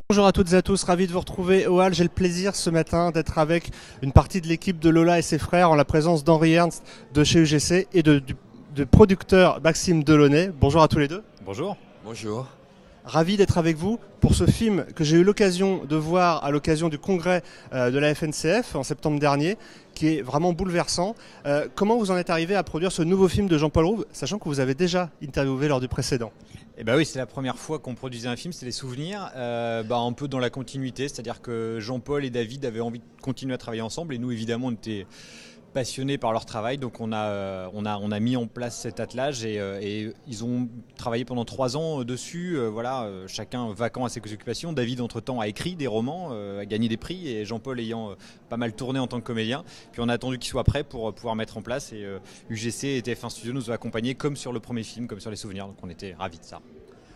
Bonjour à toutes et à tous, ravi de vous retrouver au Hall. J'ai le plaisir ce matin d'être avec une partie de l'équipe de Lola et ses frères en la présence d'Henri Ernst de chez UGC et de producteur Maxime Delaunay. Bonjour à tous les deux. Bonjour. Bonjour. Ravi d'être avec vous pour ce film que j'ai eu l'occasion de voir à l'occasion du congrès de la FNCF en septembre dernier, qui est vraiment bouleversant. Comment vous en êtes arrivé à produire ce nouveau film de Jean-Paul Rouve, sachant que vous avez déjà interviewé lors du précédent? Eh ben oui, c'est la première fois qu'on produisait un film, c'est les souvenirs, un peu dans la continuité, c'est-à-dire que Jean-Paul et David avaient envie de continuer à travailler ensemble et nous évidemment on était passionnés par leur travail, donc on a mis en place cet attelage et ils ont travaillé pendant 3 ans dessus, chacun vacant à ses occupations. David entre-temps a écrit des romans, a gagné des prix et Jean-Paul ayant pas mal tourné en tant que comédien. Puis on a attendu qu'il soit prêt pour pouvoir mettre en place et UGC et TF1 Studio nous ont accompagnés comme sur le premier film, comme sur les souvenirs, donc on était ravis de ça.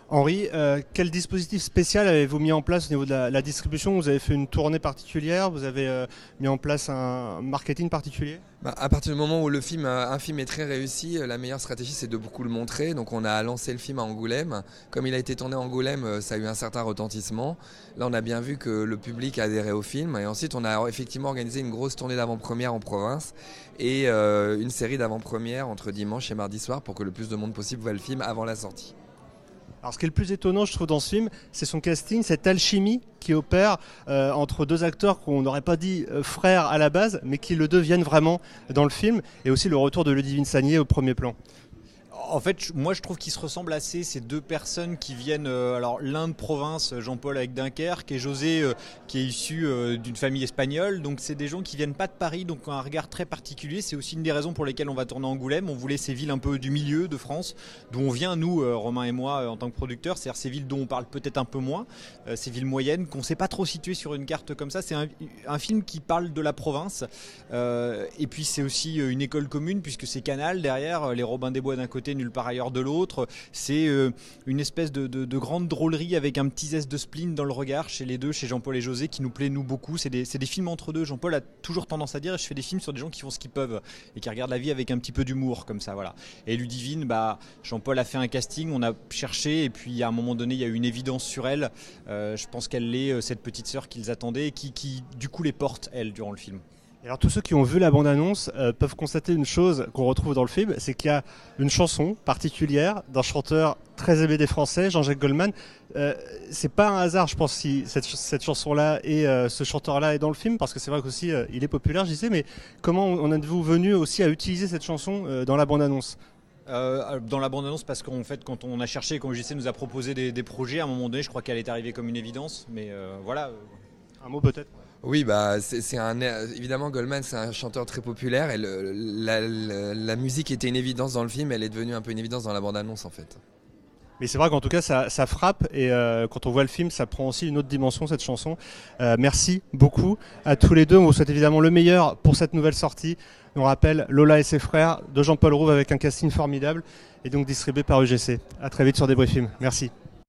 Henri, quel dispositif spécial avez-vous mis en place au niveau de la distribution? Vous avez fait une tournée particulière? Vous avez mis en place un marketing particulier? À partir du moment où un film est très réussi, la meilleure stratégie c'est de beaucoup le montrer. Donc on a lancé le film à Angoulême. Comme il a été tourné à Angoulême, ça a eu un certain retentissement. Là on a bien vu que le public a adhéré au film. Et ensuite on a effectivement organisé une grosse tournée d'avant-première en province et une série d'avant-premières entre dimanche et mardi soir pour que le plus de monde possible voit le film avant la sortie. Alors ce qui est le plus étonnant, je trouve, dans ce film, c'est son casting, cette alchimie qui opère entre deux acteurs qu'on n'aurait pas dit frères à la base, mais qui le deviennent vraiment dans le film, et aussi le retour de Ludivine Sagnier au premier plan. En fait, moi je trouve qu'ils se ressemblent assez, ces deux personnes qui viennent, alors l'un de province, Jean-Paul avec Dunkerque, et José qui est issu d'une famille espagnole, donc c'est des gens qui viennent pas de Paris, donc ont un regard très particulier. C'est aussi une des raisons pour lesquelles on va tourner Angoulême. On voulait ces villes un peu du milieu de France, d'où on vient nous, Romain et moi, en tant que producteurs, c'est-à-dire ces villes dont on parle peut-être un peu moins, ces villes moyennes, qu'on ne sait pas trop situer sur une carte comme ça. C'est un film qui parle de la province, et puis c'est aussi une école commune, puisque c'est Canal derrière, les Robins des Bois d'un côté, nulle part ailleurs de l'autre. C'est une espèce de grande drôlerie avec un petit zeste de spleen dans le regard chez les deux, chez Jean-Paul et José, qui nous plaît nous beaucoup. C'est des films entre deux. Jean-Paul a toujours tendance à dire: je fais des films sur des gens qui font ce qu'ils peuvent et qui regardent la vie avec un petit peu d'humour comme ça, voilà. Et Ludivine, Jean-Paul a fait un casting, on a cherché et puis à un moment donné il y a eu une évidence sur elle. Je pense qu'elle est cette petite sœur qu'ils attendaient et qui du coup les porte elle durant le film. Alors tous ceux qui ont vu la bande-annonce peuvent constater une chose qu'on retrouve dans le film, c'est qu'il y a une chanson particulière d'un chanteur très aimé des Français, Jean-Jacques Goldman. C'est pas un hasard, je pense, si cette chanson-là et ce chanteur-là est dans le film, parce que c'est vrai qu'aussi il est populaire, je disais, mais comment en êtes-vous venu aussi à utiliser cette chanson dans la bande-annonce? Dans la bande-annonce, parce qu'en fait quand on a cherché, quand JC nous a proposé des projets, à un moment donné je crois qu'elle est arrivée comme une évidence, mais voilà. Un mot peut-être? Oui, évidemment Goldman c'est un chanteur très populaire et la musique était une évidence dans le film, elle est devenue un peu une évidence dans la bande-annonce en fait. Mais c'est vrai qu'en tout cas ça frappe et quand on voit le film ça prend aussi une autre dimension, cette chanson. Merci beaucoup à tous les deux, on vous souhaite évidemment le meilleur pour cette nouvelle sortie. On rappelle Lola et ses frères de Jean-Paul Rouve avec un casting formidable et donc distribué par UGC. A très vite sur Débrief Film. Merci.